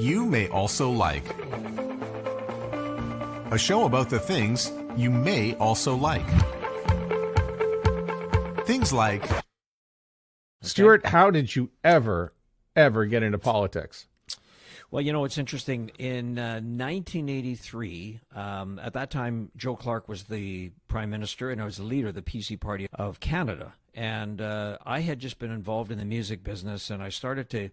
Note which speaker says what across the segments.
Speaker 1: you may also like. A show about the things you may also like. Things like...
Speaker 2: Stuart, how did you ever get into politics?
Speaker 3: Well, you know, it's interesting. In 1983, at that time, Joe Clark was the prime minister, and I was the leader of the PC Party of Canada. And I had just been involved in the music business, and I started to,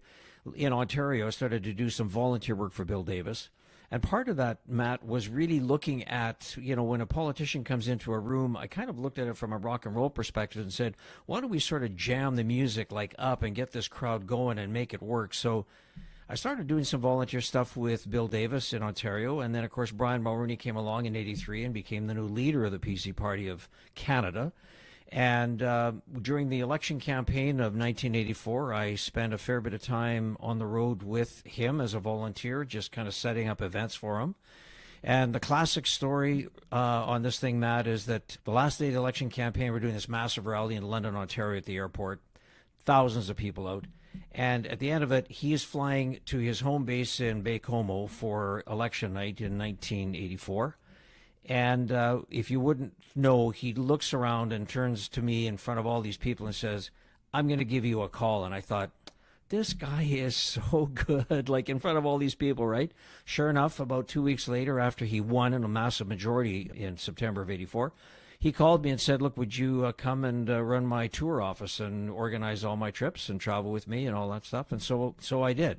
Speaker 3: in Ontario, I started to do some volunteer work for Bill Davis. And part of that, Matt, was really looking at, you know, when a politician comes into a room, I kind of looked at it from a rock and roll perspective and said, why don't we sort of jam the music like up and get this crowd going and make it work? So I started doing some volunteer stuff with Bill Davis in Ontario. And then, of course, Brian Mulroney came along in 83 and became the new leader of the PC Party of Canada. And during the election campaign of 1984, I spent a fair bit of time on the road with him as a volunteer, just kind of setting up events for him. And the classic story on this thing, Matt, is that the last day of the election campaign, we're doing this massive rally in London, Ontario at the airport, thousands of people out. And at the end of it, he is flying to his home base in Baie-Comeau for election night in 1984. And if you wouldn't know, he looks around and turns to me in front of all these people and says, I'm going to give you a call. And I thought, this guy is so good, like in front of all these people, right? Sure enough, about 2 weeks later, after he won in a massive majority in September of 84, he called me and said, look, would you come and run my tour office and organize all my trips and travel with me and all that stuff? And so I did.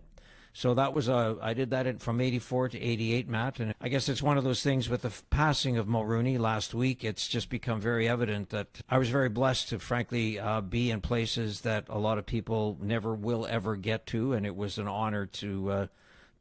Speaker 3: So that was I did that from 84 to 88, Matt. And I guess it's one of those things with the passing of Mulroney last week. It's just become very evident that I was very blessed to, frankly, be in places that a lot of people never will ever get to. And it was an honor to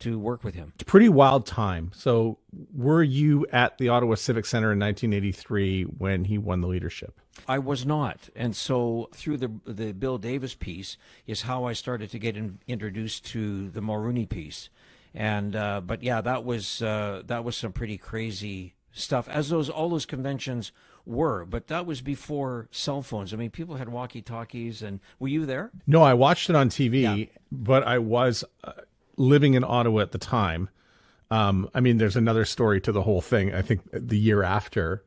Speaker 3: work with him.
Speaker 2: It's a pretty wild time. So were you at the Ottawa Civic Centre in 1983 when he won the leadership?
Speaker 3: I was not. And so through the Bill Davis piece is how I started to get introduced to the Mulroney piece. And but yeah, that was some pretty crazy stuff, as all those conventions were. But that was before cell phones. I mean, people had walkie-talkies. And were you there?
Speaker 2: No, I watched it on TV, but I was living in Ottawa at the time. I mean, there's another story to the whole thing. I think the year after,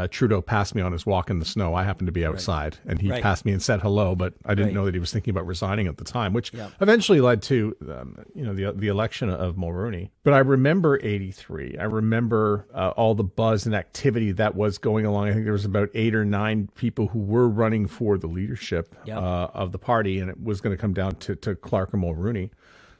Speaker 2: Trudeau passed me on his walk in the snow. I happened to be outside, and he passed me and said hello, but I didn't know that he was thinking about resigning at the time, which eventually led to, the election of Mulroney. But I remember 83. I remember all the buzz and activity that was going along. I think there was about 8 or 9 people who were running for the leadership of the party, and it was going to come down to Clark and Mulroney.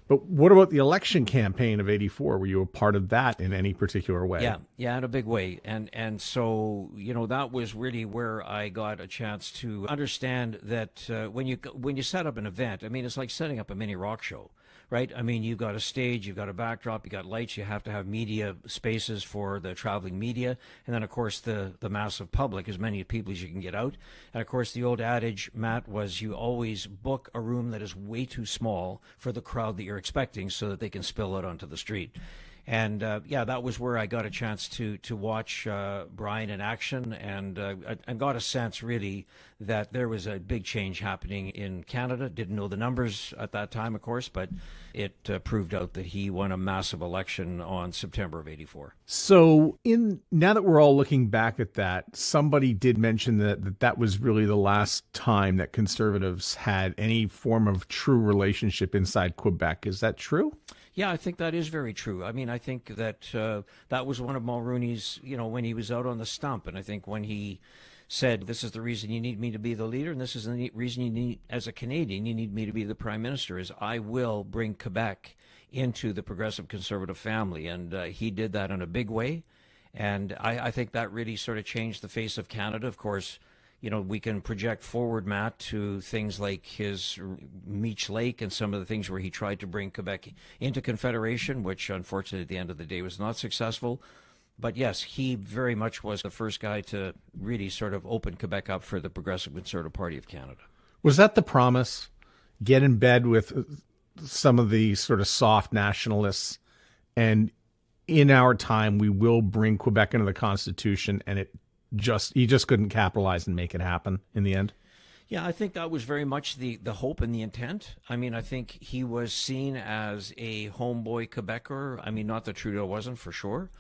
Speaker 2: But what about the election campaign of 84? Were you a part of that in any particular way?
Speaker 3: Yeah, in a big way. And so, you know, that was really where I got a chance to understand that when you set up an event, I mean, it's like setting up a mini rock show, right? I mean, you've got a stage, you've got a backdrop, you've got lights, you have to have media spaces for the traveling media, and then, of course, the massive public, as many people as you can get out. And, of course, the old adage, Matt, was you always book a room that is way too small for the crowd that you're expecting so that they can spill out onto the street. And that was where I got a chance to watch Brian in action, and I got a sense really that there was a big change happening in Canada. Didn't know the numbers at that time, of course, but it proved out that he won a massive election on September of 84.
Speaker 2: So now that we're all looking back at that, somebody did mention that was really the last time that Conservatives had any form of true relationship inside Quebec. Is that true?
Speaker 3: Yeah, I think that is very true. I mean, I think that that was one of Mulroney's, you know, when he was out on the stump. And I think when he said, this is the reason you need me to be the leader, and this is the reason you need, as a Canadian, you need me to be the prime minister, is I will bring Quebec into the progressive conservative family. And he did that in a big way. And I think that really sort of changed the face of Canada. Of course, you know, we can project forward, Matt, to things like his Meech Lake and some of the things where he tried to bring Quebec into Confederation, which unfortunately at the end of the day was not successful. But yes, he very much was the first guy to really sort of open Quebec up for the Progressive Conservative Party of Canada.
Speaker 2: Was that the promise? Get in bed with some of the sort of soft nationalists, and in our time we will bring Quebec into the Constitution, and he just couldn't capitalize and make it happen in the end?
Speaker 3: Yeah, I think that was very much the hope and the intent. I mean, I think he was seen as a homeboy Quebecer. I mean, not that Trudeau wasn't for sure,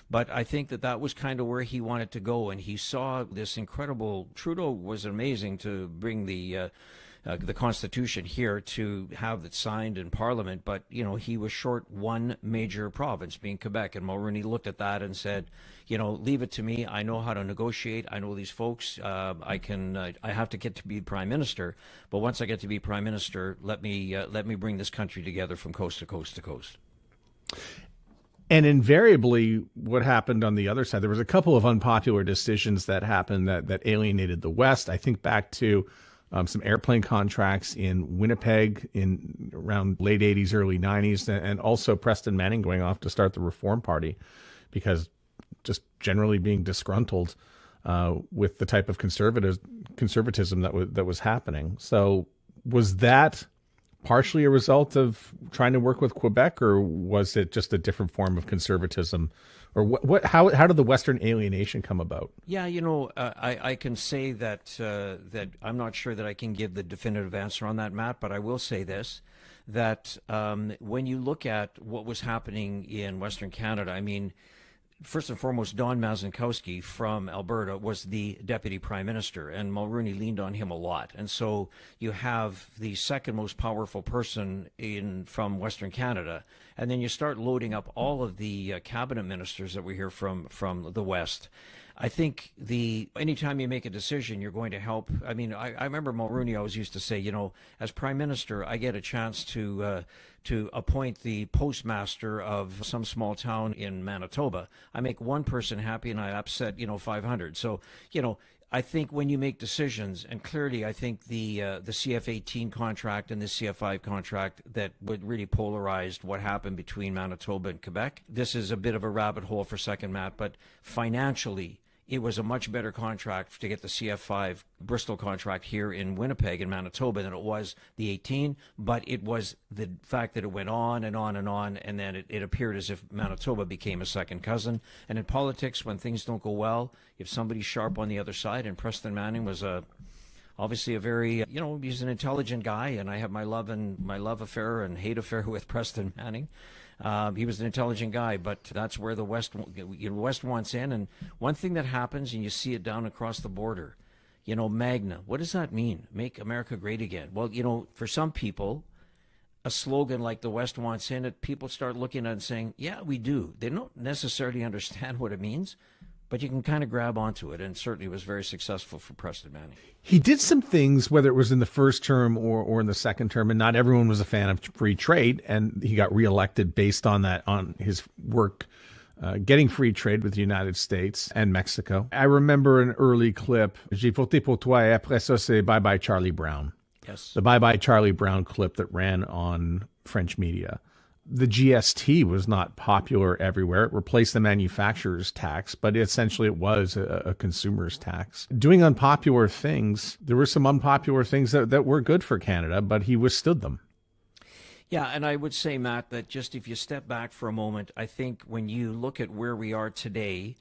Speaker 3: but I think that that was kind of where he wanted to go. And he saw this incredible. Trudeau was amazing to bring the Constitution here to have it signed in Parliament, but he was short one major province, being Quebec, and Mulroney looked at that and said, leave it to me. I know how to negotiate. I know these folks. I have to get to be prime minister, but once I get to be prime minister, let me bring this country together from coast to coast to coast.
Speaker 2: And invariably, what happened on the other side, there was a couple of unpopular decisions that happened that alienated the West. I think back to some airplane contracts in Winnipeg in around late 80s, early 90s, and also Preston Manning going off to start the Reform Party because just generally being disgruntled with the type of conservatism that was happening. So was that partially a result of trying to work with Quebec, or was it just a different form of conservatism? Or how did the Western alienation come about?
Speaker 3: Yeah, I can say that I'm not sure that I can give the definitive answer on that, Matt, but I will say this, that when you look at what was happening in Western Canada, I mean, first and foremost, Don Mazankowski from Alberta was the deputy prime minister, and Mulroney leaned on him a lot. And so you have the second most powerful person from Western Canada, and then you start loading up all of the cabinet ministers that we hear from the West. I think anytime you make a decision, you're going to help. I mean, I remember Mulroney always used to say, as prime minister, I get a chance to appoint the postmaster of some small town in Manitoba. I make one person happy and I upset, 500. So, I think when you make decisions, and clearly I think the CF-18 contract and the CF-5 contract that would really polarized what happened between Manitoba and Quebec. This is a bit of a rabbit hole for a second, Matt, but financially, it was a much better contract to get the CF5 Bristol contract here in Winnipeg in Manitoba than it was the 18, but it was the fact that it went on and on and on, and then it appeared as if Manitoba became a second cousin. And in politics, when things don't go well, if somebody's sharp on the other side, and Preston Manning was obviously a very, he's an intelligent guy, and I have my love affair and hate affair with Preston Manning. He was an intelligent guy, but that's where the West wants in. And one thing that happens, and you see it down across the border, MAGNA, what does that mean? Make America great again. Well, for some people, a slogan like the West wants in it, people start looking at it and saying, yeah, we do. They don't necessarily understand what it means, but you can kind of grab onto it, and certainly was very successful for Preston Manning.
Speaker 2: He did some things, whether it was in the first term or in the second term, and not everyone was a fan of free trade, and he got reelected based on that, on his work getting free trade with the United States and Mexico. I remember an early clip, J'ai voté pour toi, et après ça, c'est Bye Bye Charlie Brown.
Speaker 3: Yes.
Speaker 2: The Bye Bye Charlie Brown clip that ran on French media. The GST was not popular everywhere. It replaced the manufacturer's tax, but essentially it was a consumer's tax. Doing unpopular things, there were some unpopular things that were good for Canada, but he withstood them.
Speaker 3: Yeah, and I would say, Matt, that just if you step back for a moment, I think when you look at where we are today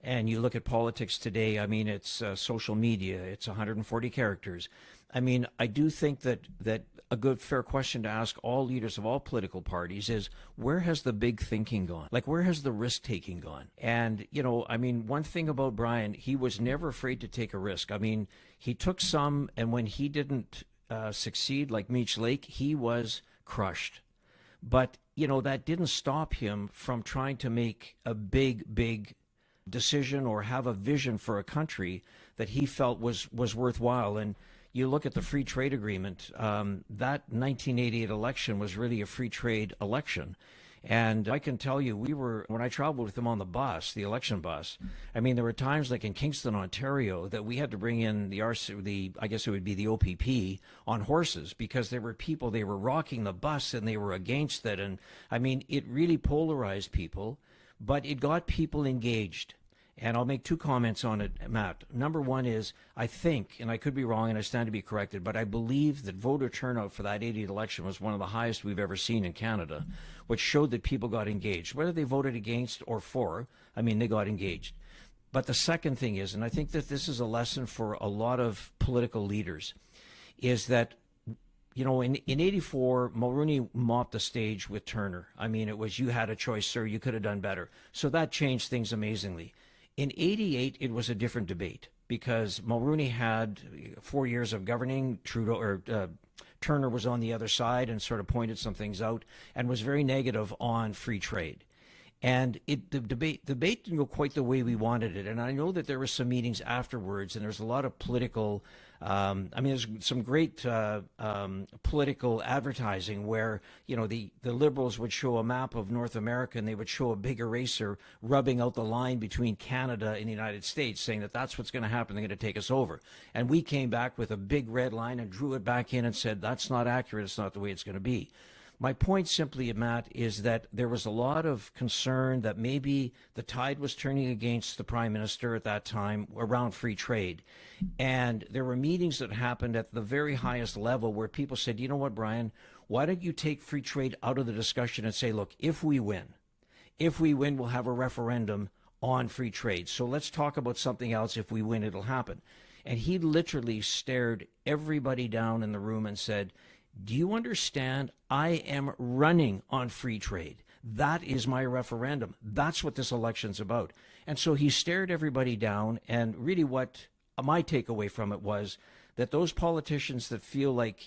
Speaker 3: and you look at politics today, I mean, it's social media, it's 140 characters. I mean, I do think that a good, fair question to ask all leaders of all political parties is, where has the big thinking gone? Like, where has the risk-taking gone? And, I mean, one thing about Brian, he was never afraid to take a risk. I mean, he took some, and when he didn't succeed, like Meech Lake, he was crushed. But, that didn't stop him from trying to make a big decision or have a vision for a country that he felt was worthwhile. And you look at the free trade agreement, that 1988 election was really a free trade election. And I can tell you, when I traveled with him on the bus, the election bus, I mean, there were times like in Kingston, Ontario, that we had to bring in I guess it would be the OPP on horses, because there were people, they were rocking the bus and they were against it. And I mean, it really polarized people, but it got people engaged. And I'll make two comments on it, Matt. Number one is, I think, and I could be wrong and I stand to be corrected, but I believe that voter turnout for that 88 election was one of the highest we've ever seen in Canada, which showed that people got engaged. Whether they voted against or for, I mean, they got engaged. But the second thing is, and I think that this is a lesson for a lot of political leaders, is that, in 84, Mulroney mopped the stage with Turner. I mean, it was, you had a choice, sir, you could have done better. So that changed things amazingly. In 88, it was a different debate because Mulroney had 4 years of governing. Turner was on the other side and sort of pointed some things out and was very negative on free trade. And the debate didn't go quite the way we wanted it. And I know that there were some meetings afterwards, and there's a lot of political, there's some great political advertising where, the Liberals would show a map of North America and they would show a big eraser rubbing out the line between Canada and the United States, saying that that's what's going to happen. They're going to take us over. And we came back with a big red line and drew it back in and said, that's not accurate. It's not the way it's going to be. My point simply, Matt, is that there was a lot of concern that maybe the tide was turning against the Prime Minister at that time around free trade. And there were meetings that happened at the very highest level where people said, you know what, Brian, why don't you take free trade out of the discussion and say, look, if we win, we'll have a referendum on free trade. So let's talk about something else. If we win, it'll happen. And he literally stared everybody down in the room and said, do you understand? I am running on free trade. That is my referendum. That's what this election's about. And so he stared everybody down. And really what my takeaway from it was that those politicians that feel like,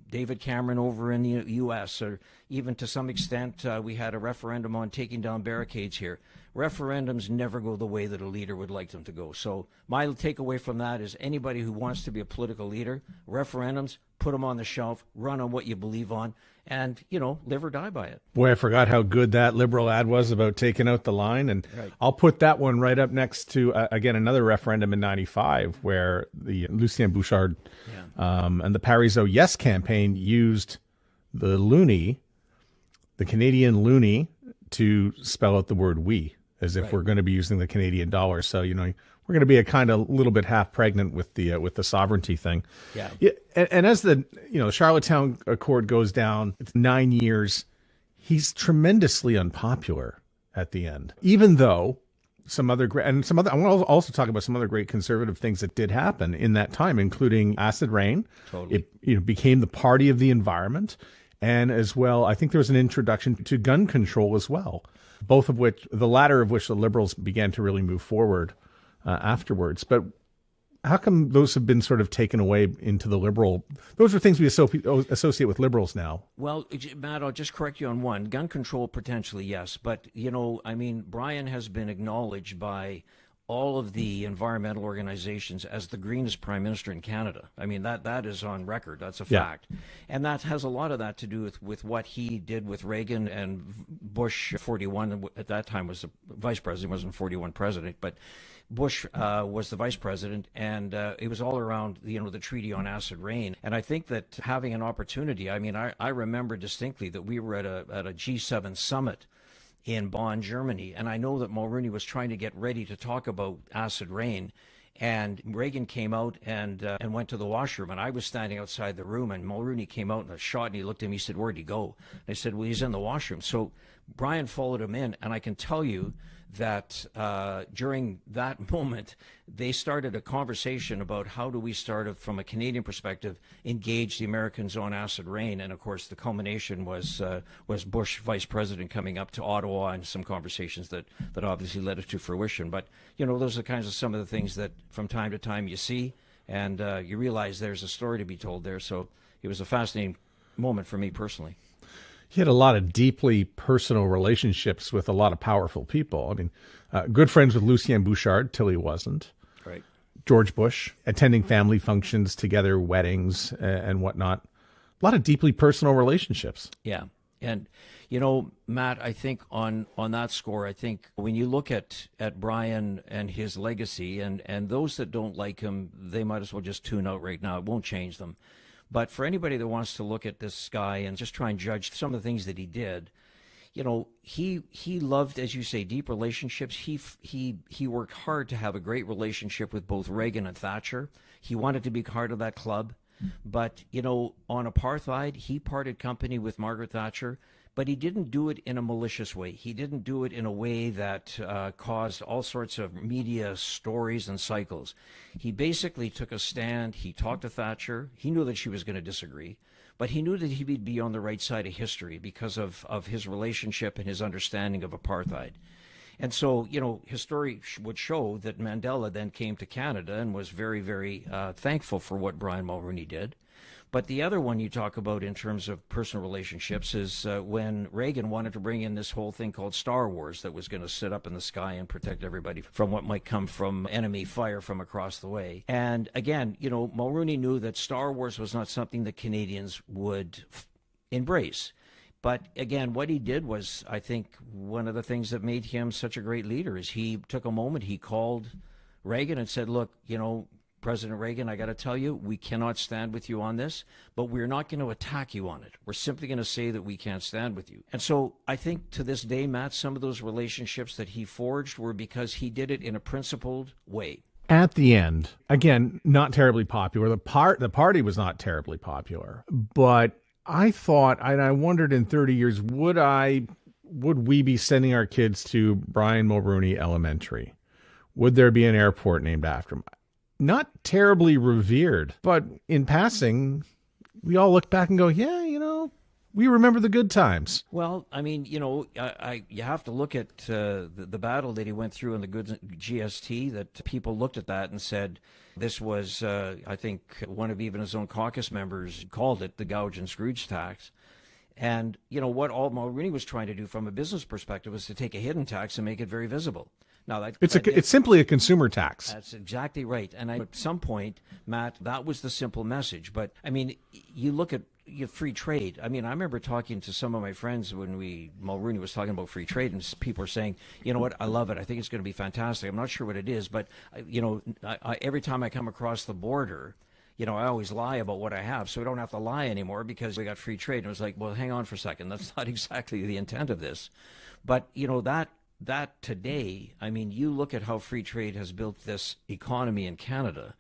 Speaker 3: David Cameron over in the U.S., or even to some extent, we had a referendum on taking down barricades here. Referendums never go the way that a leader would like them to go. So my takeaway from that is anybody who wants to be a political leader, referendums, put them on the shelf, run on what you believe on, and, live or die by it.
Speaker 2: Boy, I forgot how good that Liberal ad was about taking out the line. And right. I'll put that one right up next to, again, another referendum in 95 where the Lucien Bouchard and the Parizeau Yes campaign used the loonie, the Canadian loonie, to spell out the word we, as if we're going to be using the Canadian dollar. So, we're going to be a kind of little bit half pregnant with the sovereignty thing. Yeah. And as the Charlottetown Accord goes down, it's 9 years. He's tremendously unpopular at the end, even though I want to also talk about some other great conservative things that did happen in that time, including acid rain. Totally. It became the party of the environment. And as well, I think there was an introduction to gun control as well, the latter of which the Liberals began to really move forward afterwards. But how come those have been sort of taken away into the Liberal? Those are things we associate with Liberals now.
Speaker 3: Well, Matt, I'll just correct you on one. Gun control, potentially, yes. But, Brian has been acknowledged by all of the environmental organizations as the greenest prime minister in Canada. I mean, that is on record. That's a fact. And that has a lot of that to do with what he did with Reagan and Bush 41. At that time was the vice president, wasn't 41 president, but Bush was the vice president, and it was all around, the treaty on acid rain. And I think that having an opportunity, I remember distinctly that we were at a G7 summit in Bonn, Germany. And I know that Mulroney was trying to get ready to talk about acid rain. And Reagan came out and went to the washroom. And I was standing outside the room, and Mulroney came out in a shot, and he looked at me, he said, "Where'd he go?" And I said, "Well, he's in the washroom." So Brian followed him in. And I can tell you that during that moment, they started a conversation about how do we start, from a Canadian perspective, engage the Americans on acid rain. And of course, the culmination was Bush vice president coming up to Ottawa, and some conversations that obviously led it to fruition. But, those are some of the things that from time to time you see, and you realize there's a story to be told there. So it was a fascinating moment for me personally.
Speaker 2: He had a lot of deeply personal relationships with a lot of powerful people. Good friends with Lucien Bouchard till he wasn't.
Speaker 3: Right.
Speaker 2: George Bush, attending family functions together, weddings and whatnot. A lot of deeply personal relationships.
Speaker 3: Yeah. And, Matt, I think on that score, I think when you look at Brian and his legacy, and those that don't like him, they might as well just tune out right now. It won't change them. But for anybody that wants to look at this guy and just try and judge some of the things that he did, he loved, as you say, deep relationships. He worked hard to have a great relationship with both Reagan and Thatcher. He wanted to be part of that club. But, on apartheid, he parted company with Margaret Thatcher, but he didn't do it in a malicious way. He didn't do it in a way that caused all sorts of media stories and cycles. He basically took a stand. He talked to Thatcher. He knew that she was going to disagree, but he knew that he would be on the right side of history because of his relationship and his understanding of apartheid. And so, history would show that Mandela then came to Canada and was very, very thankful for what Brian Mulroney did. But the other one you talk about in terms of personal relationships is when Reagan wanted to bring in this whole thing called Star Wars that was going to sit up in the sky and protect everybody from what might come from enemy fire from across the way. And again, Mulroney knew that Star Wars was not something that Canadians would embrace. But again, what he did was, I think, one of the things that made him such a great leader is he took a moment, he called Reagan and said, look, President Reagan, I got to tell you, we cannot stand with you on this, but we're not going to attack you on it. We're simply going to say that we can't stand with you. And so I think to this day, Matt, some of those relationships that he forged were because he did it in a principled way.
Speaker 2: At the end, again, not terribly popular. The party was not terribly popular, but I thought, and I wondered in 30 years, would we be sending our kids to Brian Mulroney Elementary? Would there be an airport named after him? Not terribly revered, but in passing, we all look back and go, yeah, we remember the good times.
Speaker 3: Well, I mean, you have to look at the battle that he went through in the good GST, that people looked at that and said this was, I think, one of even his own caucus members called it the Gouge and Scrooge tax. And, what all Mulroney was trying to do from a business perspective was to take a hidden tax and make it very visible. Now,
Speaker 2: it's simply a consumer tax.
Speaker 3: That's exactly right. And at some point, Matt, that was the simple message. But, I mean, you look at free trade. I mean, I remember talking to some of my friends when Mulroney was talking about free trade, and people were saying, you know what, I love it. I think it's going to be fantastic. I'm not sure what it is, but, every time I come across the border, I always lie about what I have, so we don't have to lie anymore because we got free trade. And it was like, well, hang on for a second. That's not exactly the intent of this. But, that today, I mean, you look at how free trade has built this economy in Canada,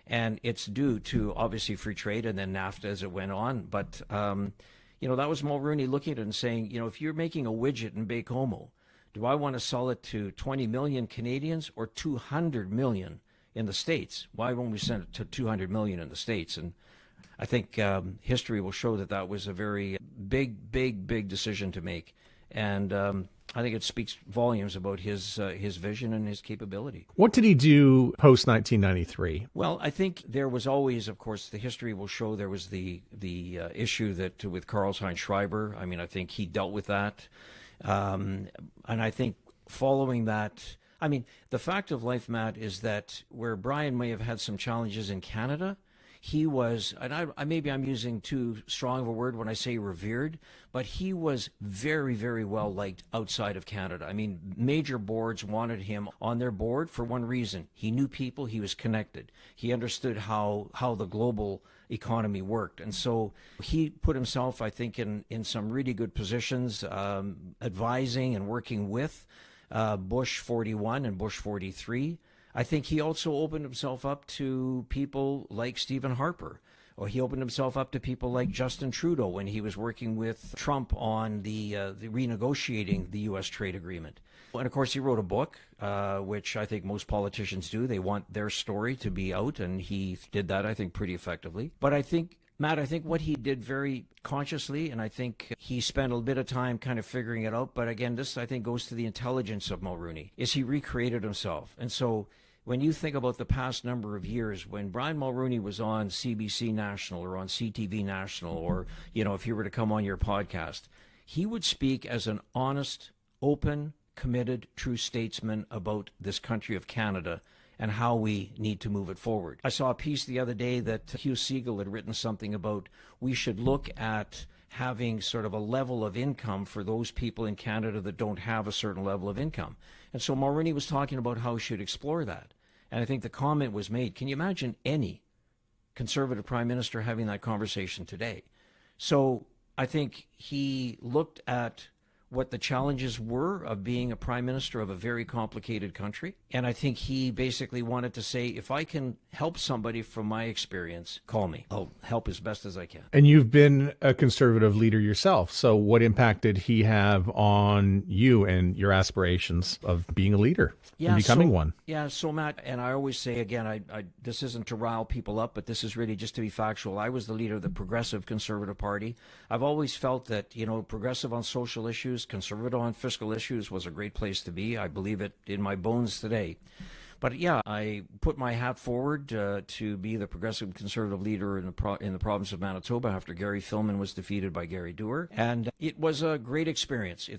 Speaker 3: and it's due to obviously free trade and then NAFTA as it went on. But, that was Mulroney looking at it and saying, if you're making a widget in Baie-Comeau, do I want to sell it to 20 million Canadians or 200 million in the States? Why won't we send it to 200 million in the States? And I think history will show that was a very big decision to make. And I think it speaks volumes about his vision and his capability.
Speaker 2: What did he do post 1993?
Speaker 3: Well, I think there was always, of course, the history will show there was the issue that with Karl-Heinz Schreiber. I mean, I think he dealt with that, and I think following that, I mean, the fact of life, Matt, is that where Brian may have had some challenges in Canada, he was, and maybe I'm using too strong of a word when I say revered, but he was very, very well liked outside of Canada. I mean, major boards wanted him on their board for one reason. He knew people, he was connected. He understood how the global economy worked. And so he put himself, I think, in some really good positions, advising and working with Bush 41 and Bush 43. I think he also opened himself up to people like Stephen Harper, or he opened himself up to people like Justin Trudeau when he was working with Trump on the renegotiating the U.S. trade agreement. And of course, he wrote a book, which I think most politicians do. They want their story to be out, and he did that, I think, pretty effectively. But I think, Matt, I think what he did very consciously, and I think he spent a bit of time kind of figuring it out, but again, this I think goes to the intelligence of Mulroney, is he recreated himself. And so when you think about the past number of years, when Brian Mulroney was on CBC National or on CTV National, or, if he were to come on your podcast, he would speak as an honest, open, committed, true statesman about this country of Canada and how we need to move it forward. I saw a piece the other day that Hugh Segal had written something about we should look at having sort of a level of income for those people in Canada that don't have a certain level of income. And so Mulroney was talking about how we should explore that. And I think the comment was made, can you imagine any Conservative Prime Minister having that conversation today? So I think he looked at what the challenges were of being a prime minister of a very complicated country. And I think he basically wanted to say, if I can help somebody from my experience, call me. I'll help as best as I can.
Speaker 2: And you've been a conservative leader yourself. So what impact did he have on you and your aspirations of being a leader and becoming one?
Speaker 3: Yeah, so Matt, and I always say again, I this isn't to rile people up, but this is really just to be factual. I was the leader of the Progressive Conservative Party. I've always felt that, progressive on social issues, conservative on fiscal issues was a great place to be. I believe it in my bones today. But yeah, I put my hat forward to be the progressive conservative leader in the province of Manitoba after Gary Filmon was defeated by Gary Doer. And it was a great experience.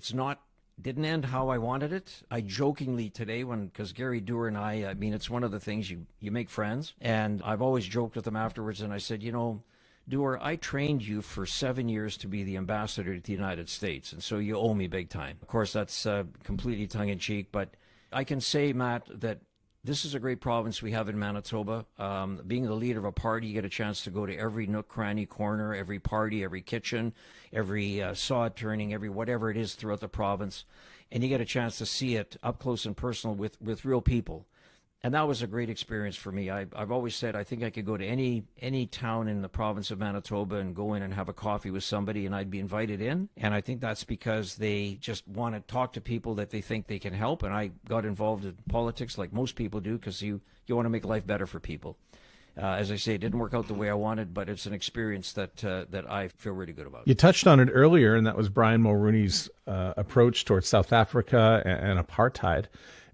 Speaker 3: Didn't end how I wanted it. I jokingly today, because Gary Doer and I mean, it's one of the things you make friends. And I've always joked with him afterwards, and I said, Doer, I trained you for 7 years to be the ambassador to the United States, and so you owe me big time. Of course, that's completely tongue-in-cheek, but I can say, Matt, that this is a great province we have in Manitoba. Being the leader of a party, you get a chance to go to every nook, cranny, corner, every party, every kitchen, every sod turning, every whatever it is throughout the province, and you get a chance to see it up close and personal with real people. And that was a great experience for me. I've always said I think I could go to any town in the province of Manitoba and go in and have a coffee with somebody and I'd be invited in. And I think that's because they just want to talk to people that they think they can help. And I got involved in politics like most people do because you want to make life better for people. As I say, it didn't work out the way I wanted, but it's an experience that I feel really good about.
Speaker 2: You touched on it earlier, and that was Brian Mulroney's approach towards South Africa and apartheid.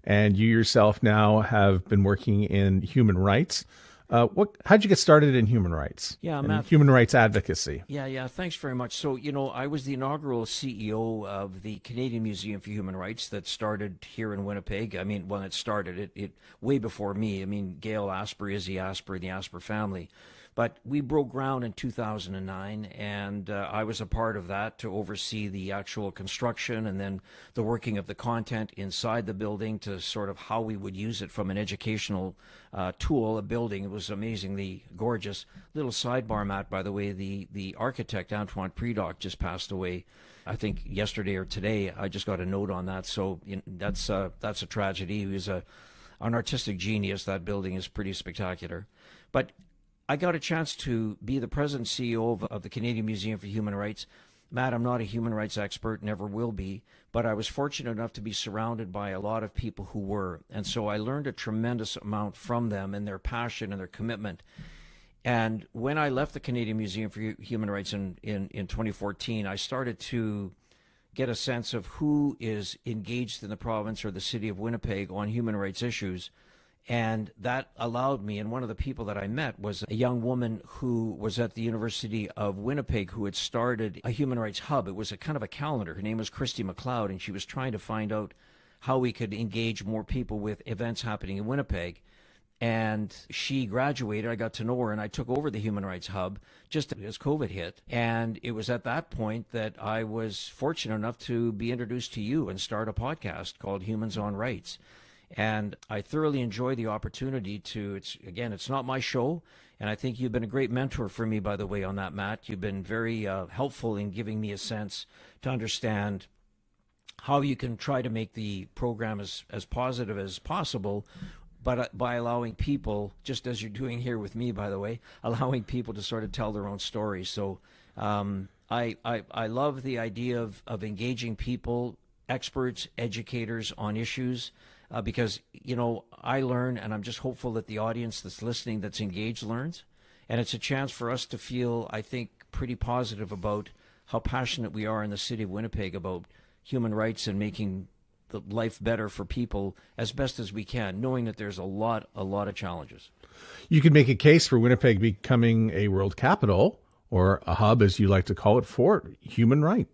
Speaker 2: And you yourself now have been working in human rights. How'd you get started in human rights?
Speaker 3: Yeah,
Speaker 2: and
Speaker 3: Matt.
Speaker 2: Human rights advocacy.
Speaker 3: Yeah. Thanks very much. So, I was the inaugural CEO of the Canadian Museum for Human Rights that started here in Winnipeg. I mean, it started it way before me. I mean, Gail Asper, Izzy Asper, the Asper family. But we broke ground in 2009, and I was a part of that to oversee the actual construction and then the working of the content inside the building to sort of how we would use it from an educational tool, a building. It was amazingly gorgeous. Little sidebar, Matt, by the way, the architect, Antoine Predock, just passed away, I think yesterday or today. I just got a note on that. So that's a tragedy. He was an artistic genius. That building is pretty spectacular. But I got a chance to be the president and CEO of the Canadian Museum for Human Rights. Matt, I'm not a human rights expert, never will be, but I was fortunate enough to be surrounded by a lot of people who were. And so I learned a tremendous amount from them and their passion and their commitment. And when I left the Canadian Museum for Human Rights in 2014, I started to get a sense of who is engaged in the province or the city of Winnipeg on human rights issues. And that allowed me, and one of the people that I met was a young woman who was at the University of Winnipeg who had started a human rights hub. It was a kind of a calendar. Her name was Christy McLeod, and she was trying to find out how we could engage more people with events happening in Winnipeg. And she graduated. I got to know her, and I took over the Human Rights Hub just as COVID hit. And it was at that point that I was fortunate enough to be introduced to you and start a podcast called Humans on Rights. And I thoroughly enjoy the opportunity it's not my show. And I think you've been a great mentor for me, by the way, on that, Matt. You've been very helpful in giving me a sense to understand how you can try to make the program as positive as possible, but by allowing people, just as you're doing here with me, by the way, allowing people to sort of tell their own stories. So I love the idea of engaging people, experts, educators on issues. Because, I learn, and I'm just hopeful that the audience that's listening, that's engaged, learns. And it's a chance for us to feel, I think, pretty positive about how passionate we are in the city of Winnipeg about human rights and making the life better for people as best as we can, knowing that there's a lot of challenges.
Speaker 2: You could make a case for Winnipeg becoming a world capital, or a hub, as you like to call it, for human rights.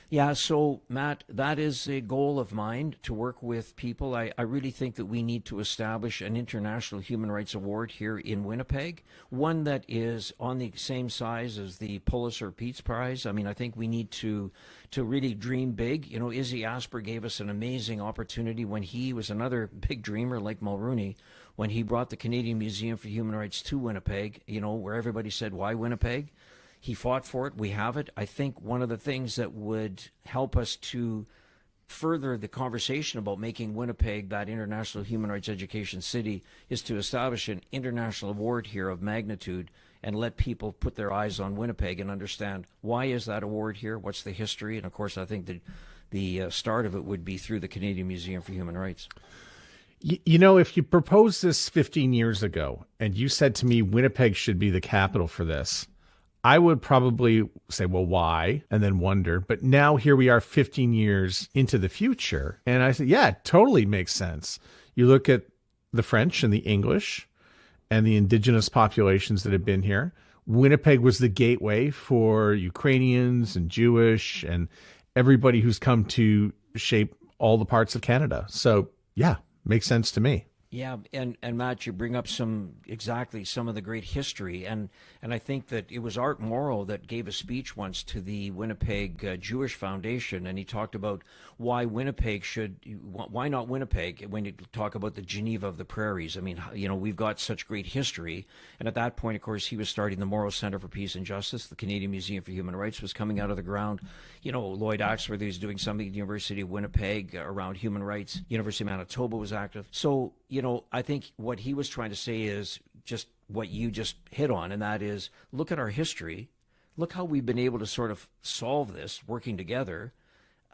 Speaker 3: Yeah, so Matt, that is a goal of mine, to work with people. I really think that we need to establish an international human rights award here in Winnipeg, one that is on the same size as the Pulitzer Peace Prize. I mean, I think we need to really dream big. Izzy Asper gave us an amazing opportunity when he was another big dreamer like Mulroney, when he brought the Canadian Museum for Human Rights to Winnipeg, where everybody said, why Winnipeg? He fought for it. We have it. I think one of the things that would help us to further the conversation about making Winnipeg that international human rights education city is to establish an international award here of magnitude and let people put their eyes on Winnipeg and understand why is that award here, what's the history, and of course I think that the start of it would be through the Canadian Museum for Human Rights.
Speaker 2: You know, if you proposed this 15 years ago and you said to me Winnipeg should be the capital for this, I would probably say, well, why? And then wonder. But now here we are 15 years into the future. And I said, yeah, it totally makes sense. You look at the French and the English and the indigenous populations that have been here. Winnipeg was the gateway for Ukrainians and Jewish and everybody who's come to shape all the parts of Canada. So, yeah, makes sense to me.
Speaker 3: Yeah, and Matt, you bring up some of the great history, and I think that it was Art Morrow that gave a speech once to the Winnipeg Jewish Foundation, and he talked about why not Winnipeg when you talk about the Geneva of the Prairies. I mean, you know, we've got such great history, and at that point, of course, he was starting the Morrow Centre for Peace and Justice. The Canadian Museum for Human Rights was coming out of the ground. You know, Lloyd Axworthy was doing something at the University of Winnipeg around human rights. University of Manitoba was active. So, you know, I think what he was trying to say is just what you just hit on, and that is look at our history. Look how we've been able to sort of solve this working together.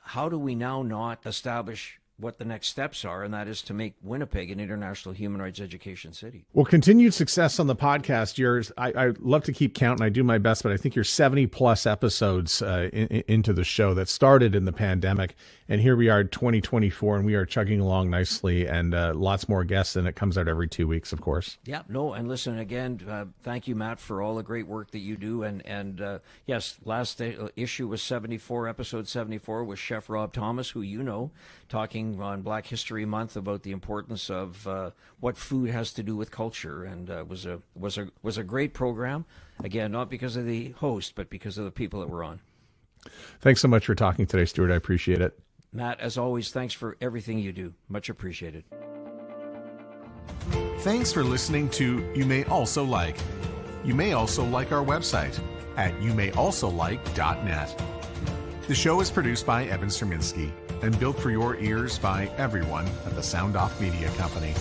Speaker 3: How do we now not establish what the next steps are, and that is to make Winnipeg an international human rights education city?
Speaker 2: Well, continued success on the podcast. I love to keep count, and I do my best, but I think you're 70 plus episodes into the show that started in the pandemic, and here we are 2024, and we are chugging along nicely, and lots more guests, and it comes out every 2 weeks, of course.
Speaker 3: Yeah, no, and listen, again, thank you, Matt, for all the great work that you do, and yes, last issue was 74, episode 74, with Chef Rob Thomas, who you know, talking on Black History Month about the importance of what food has to do with culture, and was a great program. Again, not because of the host, but because of the people that were on.
Speaker 2: Thanks so much for talking today, Stuart. I appreciate it.
Speaker 3: Matt, as always, thanks for everything you do. Much appreciated.
Speaker 1: Thanks for listening to You May Also Like. You may also like our website at youmayalsolike.net. The show is produced by Evan Serminski and built for your ears by everyone at the Sound Off Media Company.